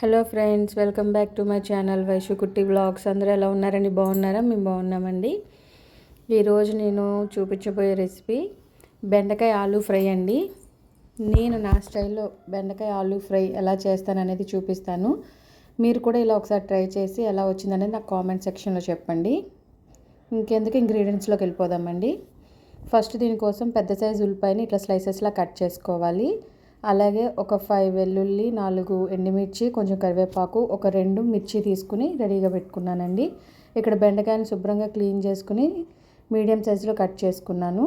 Hello friends, welcome back to my channel Vaishu కుట్టి vlogs. అందరూ ఎలా ఉన్నారండి? బాగున్నారా? మేము బాగున్నామండి. ఈరోజు నేను చూపించబోయే రెసిపీ బెండకాయ ఆలూ ఫ్రై అండి. నేను నా స్టైల్లో బెండకాయ ఆలూ ఫ్రై ఎలా చేస్తాననేది చూపిస్తాను. మీరు కూడా ఇలా ఒకసారి ట్రై చేసి ఎలా వచ్చిందనేది నాకు కామెంట్ సెక్షన్లో చెప్పండి. ఇంకెందుకు ఇంగ్రీడియంట్స్లోకి వెళ్ళిపోదామండి. ఫస్ట్ దీనికోసం పెద్ద సైజు ఉల్లిపాయని ఇట్లా స్లైసెస్లా కట్ చేసుకోవాలి. అలాగే ఒక 5 వెల్లుల్లి, 4 ఎండుమిర్చి, కొంచెం కరివేపాకు, ఒక 2 మిర్చి తీసుకుని రెడీగా పెట్టుకున్నానండి. ఇక్కడ బెండకాయని శుభ్రంగా క్లీన్ చేసుకుని మీడియం సైజులో కట్ చేసుకున్నాను.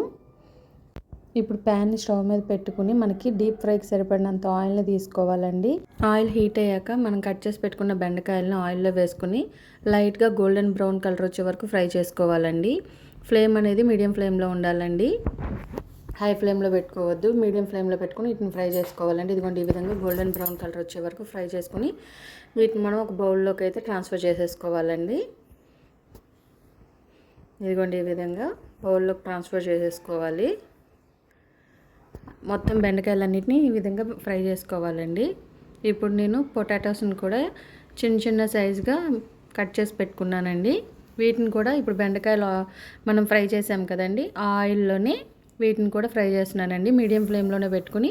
ఇప్పుడు ప్యాన్ని స్టవ్ మీద పెట్టుకుని మనకి డీప్ ఫ్రైకి సరిపడినంత ఆయిల్ని తీసుకోవాలండి. ఆయిల్ హీట్ అయ్యాక మనం కట్ చేసి పెట్టుకున్న బెండకాయలను ఆయిల్లో వేసుకుని లైట్గా గోల్డెన్ బ్రౌన్ కలర్ వచ్చే వరకు ఫ్రై చేసుకోవాలండి. ఫ్లేమ్ అనేది మీడియం ఫ్లేమ్లో ఉండాలండి. హై ఫ్లేమ్లో పెట్టుకోవద్దు, మీడియం ఫ్లేమ్లో పెట్టుకుని వీటిని ఫ్రై చేసుకోవాలండి. ఇదిగోండి ఈ విధంగా గోల్డెన్ బ్రౌన్ కలర్ వచ్చే వరకు ఫ్రై చేసుకుని వీటిని మనం ఒక బౌల్లోకి అయితే ట్రాన్స్ఫర్ చేసేసుకోవాలండి. ఇదిగోండి ఈ విధంగా బౌల్లోకి ట్రాన్స్ఫర్ చేసేసుకోవాలి. మొత్తం బెండకాయలన్నిటిని ఈ విధంగా ఫ్రై చేసుకోవాలండి. ఇప్పుడు నేను పొటాటోస్ని కూడా చిన్న చిన్న సైజుగా కట్ చేసి పెట్టుకున్నానండి. వీటిని కూడా ఇప్పుడు బెండకాయలు మనం ఫ్రై చేసాం కదండి, ఆ ఆయిల్లోనే వీటిని కూడా ఫ్రై చేస్తున్నానండి. మీడియం ఫ్లేమ్లోనే పెట్టుకుని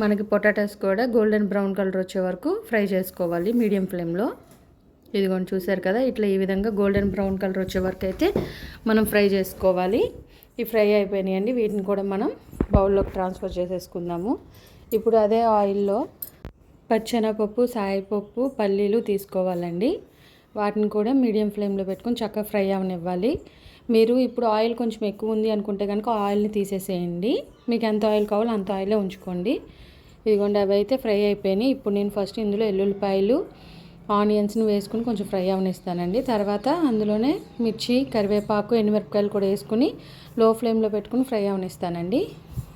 మనకి పొటాటోస్ కూడా గోల్డెన్ బ్రౌన్ కలర్ వచ్చే వరకు ఫ్రై చేసుకోవాలి మీడియం ఫ్లేమ్లో. ఇదిగోండి చూసారు కదా, ఇట్లా ఈ విధంగా గోల్డెన్ బ్రౌన్ కలర్ వచ్చే వరకు అయితే మనం ఫ్రై చేసుకోవాలి. ఈ ఫ్రై అయిపోయినాయండి. వీటిని కూడా మనం బౌల్లోకి ట్రాన్స్ఫర్ చేసేసుకుందాము. ఇప్పుడు అదే ఆయిల్లో పచ్చెనగపప్పు, సాయిపప్పు, పల్లీలు తీసుకోవాలండి. వాటిని కూడా మీడియం ఫ్లేమ్లో పెట్టుకొని చక్కగా ఫ్రై అవనివ్వాలి. మీరు ఇప్పుడు ఆయిల్ కొంచెం ఎక్కువ ఉంది అనుకుంటే కనుక ఆయిల్ని తీసేసేయండి. మీకు ఎంత ఆయిల్ కావాలో అంత ఆయిలే ఉంచుకోండి. ఇదిగోండి అవి అయితే ఫ్రై అయిపోయినాయి. ఇప్పుడు నేను ఫస్ట్ ఇందులో ఎల్లుల్లిపాయలు, ఆనియన్స్ని వేసుకుని కొంచెం ఫ్రై అవనిస్తానండి. తర్వాత అందులోనే మిర్చి, కరివేపాకు, ఎండుమిరపకాయలు కూడా వేసుకుని లో ఫ్లేమ్లో పెట్టుకుని ఫ్రై అవనిస్తానండి.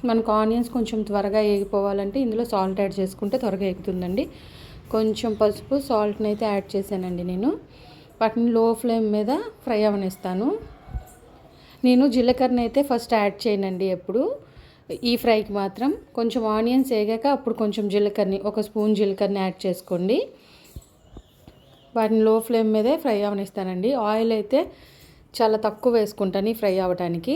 మనకు ఆనియన్స్ కొంచెం త్వరగా వేగిపోవాలంటే ఇందులో సాల్ట్ యాడ్ చేసుకుంటే త్వరగా ఎగుతుందండి. కొంచెం పసుపు, సాల్ట్ని అయితే యాడ్ చేశానండి నేను. వాటిని లో ఫ్లేమ్ మీద ఫ్రై అవనిస్తాను. నేను జీలకర్రని అయితే ఫస్ట్ యాడ్ చేయనండి ఎప్పుడు, ఈ ఫ్రైకి మాత్రం. కొంచెం ఆనియన్స్ వేగాక అప్పుడు కొంచెం జీలకర్రని, ఒక స్పూన్ జీలకర్రని యాడ్ చేసుకోండి. వాటిని లో ఫ్లేమ్ మీదే ఫ్రై అవనిస్తానండి. ఆయిల్ అయితే చాలా తక్కువ వేసుకుంటాను ఈ ఫ్రై అవ్వడానికి.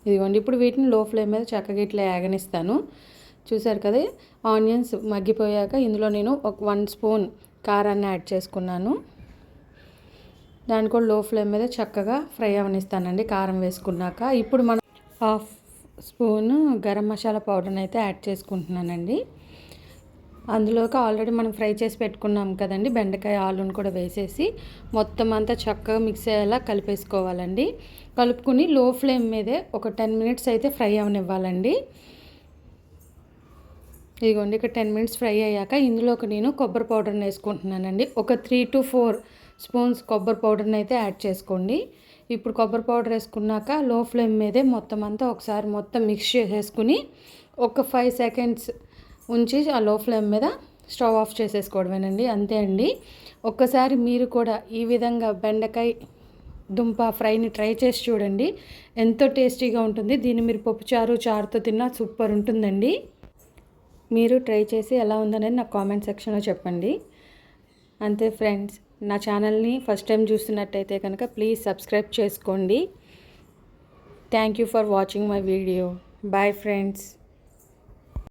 ఇదిగోండి ఇప్పుడు వీటిని లో ఫ్లేమ్ మీద చక్కగా ఇట్లా యాగనిస్తాను. చూసారు కదా, ఆనియన్స్ మగ్గిపోయాక ఇందులో నేను ఒక 1 స్పూన్ కారాన్ని యాడ్ చేసుకున్నాను. దాన్ని కూడా లో ఫ్లేమ్ మీద చక్కగా ఫ్రై అవనిస్తానండి కారం వేసుకున్నాక. ఇప్పుడు మనం 1/2 స్పూన్ గరం మసాలా పౌడర్ని అయితే యాడ్ చేసుకుంటున్నానండి. అందులోకి ఆల్రెడీ మనం ఫ్రై చేసి పెట్టుకున్నాం కదండి బెండకాయ ఆలూని కూడా వేసేసి మొత్తం అంతా చక్కగా మిక్స్ అయ్యేలా కలిపేసుకోవాలండి. కలుపుకుని లో ఫ్లేమ్ మీదే ఒక 10 మినిట్స్ అయితే ఫ్రై అవనివ్వాలండి. ఇదిగోండి ఇక్కడ 10 మినిట్స్ ఫ్రై అయ్యాక ఇందులోకి నేను కొబ్బరి పౌడర్ని వేసుకుంటున్నానండి. ఒక 3 to 4 స్పూన్స్ కొబ్బరి పౌడర్ని అయితే యాడ్ చేసుకోండి. ఇప్పుడు కొబ్బరి పౌడర్ వేసుకున్నాక లో ఫ్లేమ్ మీదే మొత్తం అంతా ఒకసారి మొత్తం మిక్స్ చేసేసుకుని ఒక 5 సెకండ్స్ ఉంచి ఆ లో ఫ్లేమ్ మీద స్టవ్ ఆఫ్ చేసేసుకోవడమేనండి. అంతే అండి. ఒక్కసారి మీరు కూడా ఈ విధంగా బెండకాయ దుంప ఫ్రైని ట్రై చేసి చూడండి, ఎంతో టేస్టీగా ఉంటుంది. దీన్ని మీరు చారుతో తిన్నా సూపర్ ఉంటుందండి. మీరు ట్రై చేసి ఎలా ఉందనేది నాకు కామెంట్ సెక్షన్లో చెప్పండి. అంతే ఫ్రెండ్స్, నా ఛానల్ని ఫస్ట్ టైం చూస్తున్నట్టయితే కనుక ప్లీజ్ సబ్స్క్రైబ్ చేసుకోండి. Thank you for watching my video. Bye friends.